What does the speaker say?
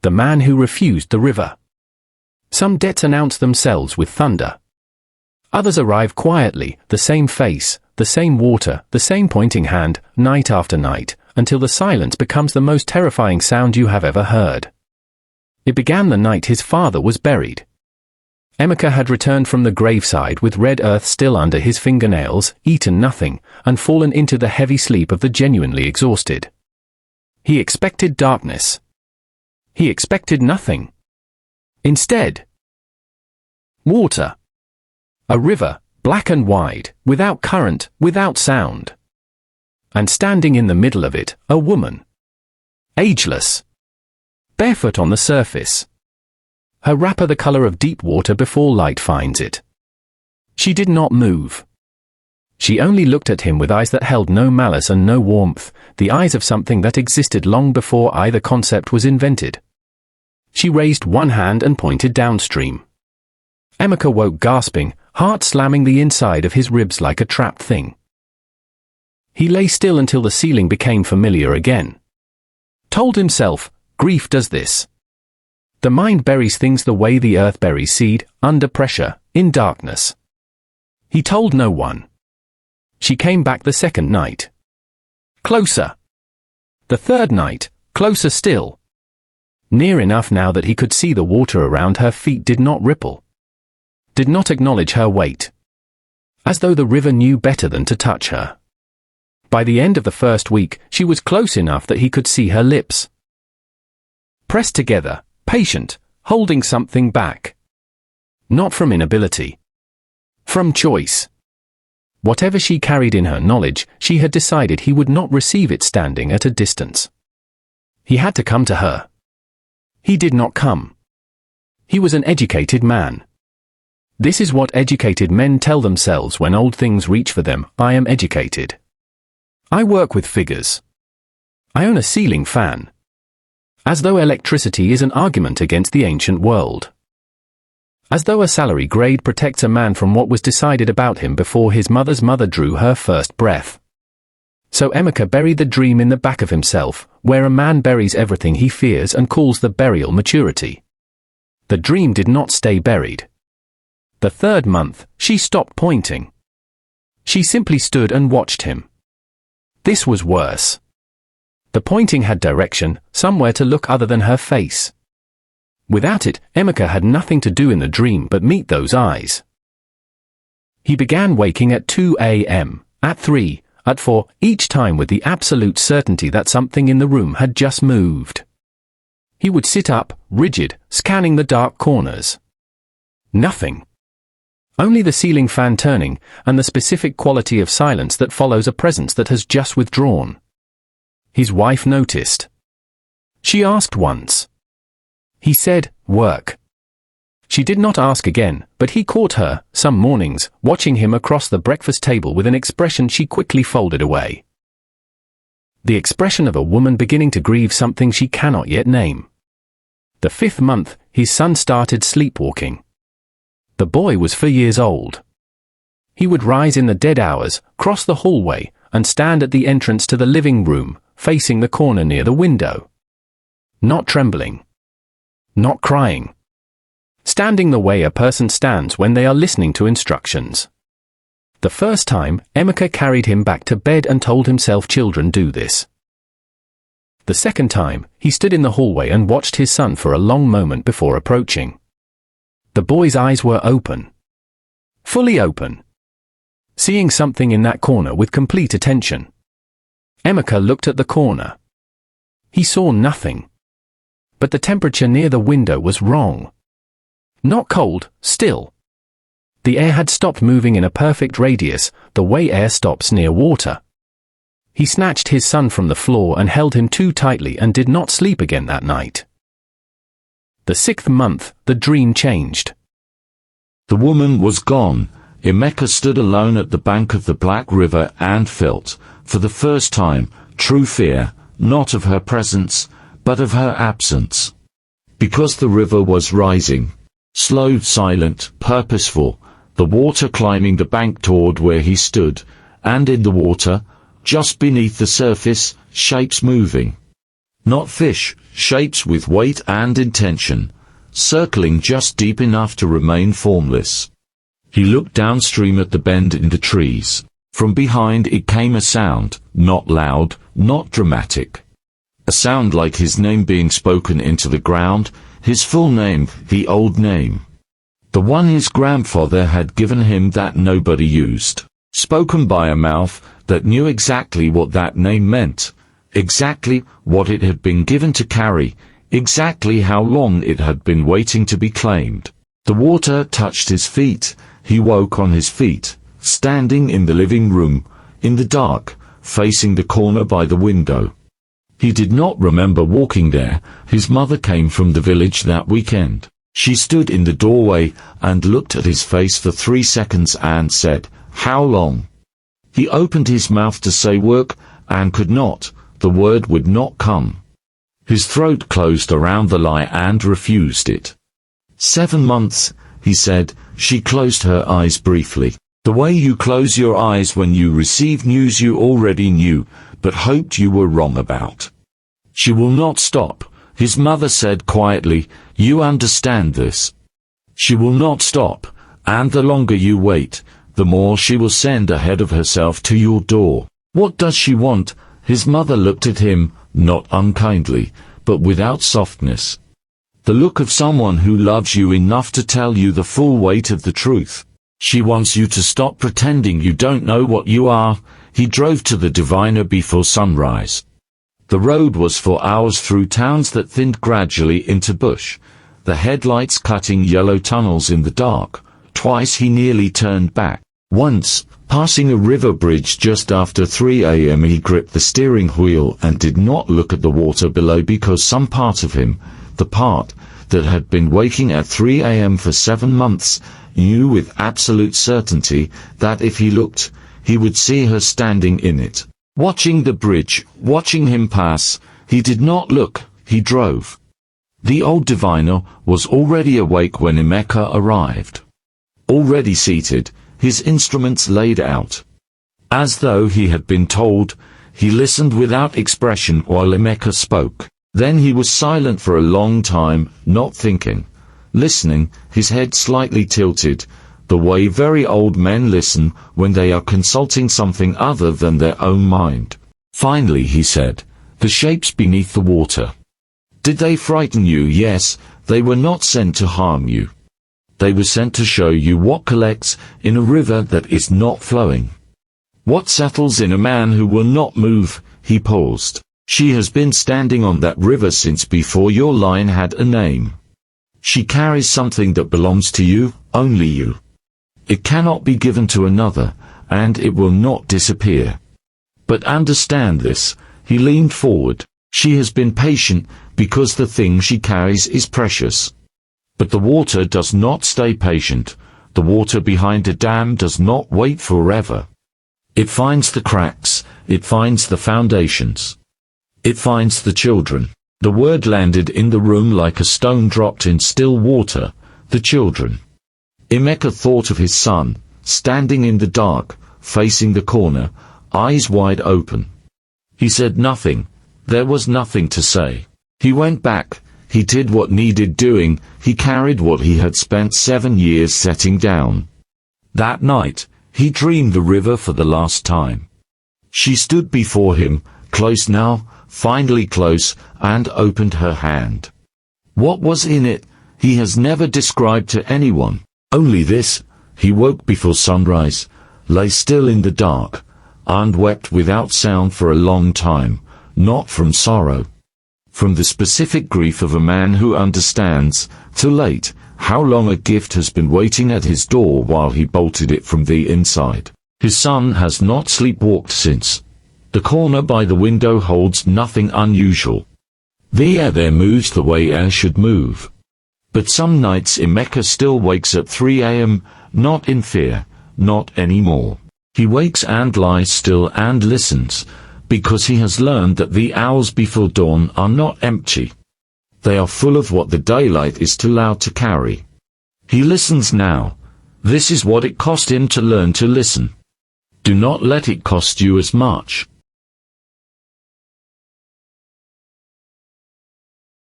the man who refused the river. Some debts announce themselves with thunder. Others arrive quietly, the same face, the same water, the same pointing hand, night after night, until the silence becomes the most terrifying sound you have ever heard. It began the night his father was buried. Emeka had returned from the graveside with red earth still under his fingernails, eaten nothing, and fallen into the heavy sleep of the genuinely exhausted. He expected darkness. He expected nothing. Instead, water. A river, black and wide, without current, without sound. And standing in the middle of it, a woman. Ageless. Barefoot on the surface. Her wrapper the color of deep water before light finds it. She did not move. She only looked at him with eyes that held no malice and no warmth, the eyes of something that existed long before either concept was invented. She raised one hand and pointed downstream. Emeka woke gasping, heart slamming the inside of his ribs like a trapped thing. He lay still until the ceiling became familiar again. Told himself, grief does this. The mind buries things the way the earth buries seed, under pressure, in darkness. He told no one. She came back the second night. Closer. The third night, closer still. Near enough now that he could see the water around her feet did not ripple. Did not acknowledge her weight. As though the river knew better than to touch her. By the end of the first week, she was close enough that he could see her lips. Pressed together, patient, holding something back. Not from inability. From choice. Whatever she carried in her knowledge, she had decided he would not receive it standing at a distance. He had to come to her. He did not come. He was an educated man. This is what educated men tell themselves when old things reach for them: I am educated. I work with figures. I own a ceiling fan. As though electricity is an argument against the ancient world. As though a salary grade protects a man from what was decided about him before his mother's mother drew her first breath. So Emeka buried the dream in the back of himself, where a man buries everything he fears and calls the burial maturity. The dream did not stay buried. The third month, she stopped pointing. She simply stood and watched him. This was worse. The pointing had direction, somewhere to look other than her face. Without it, Emeka had nothing to do in the dream but meet those eyes. He began waking at 2 a.m., at 3, at 4, each time with the absolute certainty that something in the room had just moved. He would sit up, rigid, scanning the dark corners. Nothing. Only the ceiling fan turning, and the specific quality of silence that follows a presence that has just withdrawn. His wife noticed. She asked once. He said, work. She did not ask again, but he caught her, some mornings, watching him across the breakfast table with an expression she quickly folded away. The expression of a woman beginning to grieve something she cannot yet name. The 5th month, his son started sleepwalking. The boy was 4 years old. He would rise in the dead hours, cross the hallway, and stand at the entrance to the living room, facing the corner near the window. Not trembling. Not crying. Standing the way a person stands when they are listening to instructions. The first time, Emeka carried him back to bed and told himself children do this. The second time, he stood in the hallway and watched his son for a long moment before approaching. The boy's eyes were open. Fully open. Seeing something in that corner with complete attention. Emeka looked at the corner. He saw nothing. But the temperature near the window was wrong. Not cold, still. The air had stopped moving in a perfect radius, the way air stops near water. He snatched his son from the floor and held him too tightly and did not sleep again that night. The 6th month, the dream changed. The woman was gone. Emeka stood alone at the bank of the Black River and felt, for the first time, true fear, not of her presence, but of her absence. Because the river was rising. Slow, silent, purposeful, the water climbing the bank toward where he stood, and in the water, just beneath the surface, shapes moving. Not fish, shapes with weight and intention, circling just deep enough to remain formless. He looked downstream at the bend in the trees. From behind it came a sound, not loud, not dramatic. A sound like his name being spoken into the ground, his full name, the old name. The one his grandfather had given him that nobody used. Spoken by a mouth that knew exactly what that name meant, exactly what it had been given to carry, exactly how long it had been waiting to be claimed. The water touched his feet. He woke on his feet, standing in the living room, in the dark, facing the corner by the window. He did not remember walking there. His mother came from the village that weekend. She stood in the doorway and looked at his face for 3 seconds and said, "How long?" He opened his mouth to say work, and could not. The word would not come. His throat closed around the lie and refused it. 7 months, he said. She closed her eyes briefly. The way you close your eyes when you receive news you already knew, but hoped you were wrong about. She will not stop, his mother said quietly. You understand this. She will not stop, and the longer you wait, the more she will send ahead of herself to your door. What does she want? His mother looked at him, not unkindly, but without softness. The look of someone who loves you enough to tell you the full weight of the truth. She wants you to stop pretending you don't know what you are. He drove to the Diviner before sunrise. The road was for hours through towns that thinned gradually into bush, the headlights cutting yellow tunnels in the dark. Twice he nearly turned back. Once, passing a river bridge just after 3 a.m. he gripped the steering wheel and did not look at the water below because some part of him, the part that had been waking at 3 a.m. for 7 months, knew with absolute certainty that if he looked, he would see her standing in it. Watching the bridge, watching him pass. He did not look, he drove. The old diviner was already awake when Emeka arrived. Already seated, his instruments laid out. As though he had been told, he listened without expression while Emeka spoke. Then he was silent for a long time, not thinking. Listening, his head slightly tilted, the way very old men listen when they are consulting something other than their own mind. Finally he said, "The shapes beneath the water. Did they frighten you?" "Yes, they were not sent to harm you. They were sent to show you what collects in a river that is not flowing. What settles in a man who will not move." He paused. "She has been standing on that river since before your line had a name. She carries something that belongs to you, only you. It cannot be given to another, and it will not disappear. But understand this." He leaned forward. "She has been patient, because the thing she carries is precious. But the water does not stay patient. The water behind a dam does not wait forever. It finds the cracks, it finds the foundations. It finds the children." The word landed in the room like a stone dropped in still water. The children. Emeka thought of his son, standing in the dark, facing the corner, eyes wide open. He said nothing. There was nothing to say. He went back. He did what needed doing. He carried what he had spent 7 years setting down. That night, he dreamed the river for the last time. She stood before him, close now, finally close, and opened her hand. What was in it, he has never described to anyone. Only this: he woke before sunrise, lay still in the dark, and wept without sound for a long time, not from sorrow. From the specific grief of a man who understands, too late, how long a gift has been waiting at his door while he bolted it from the inside. His son has not sleepwalked since. The corner by the window holds nothing unusual. The air there moves the way air should move. But some nights Emeka still wakes at 3 a.m., not in fear, not anymore. He wakes and lies still and listens, because he has learned that the hours before dawn are not empty. They are full of what the daylight is too loud to carry. He listens now. This is what it cost him to learn to listen. Do not let it cost you as much.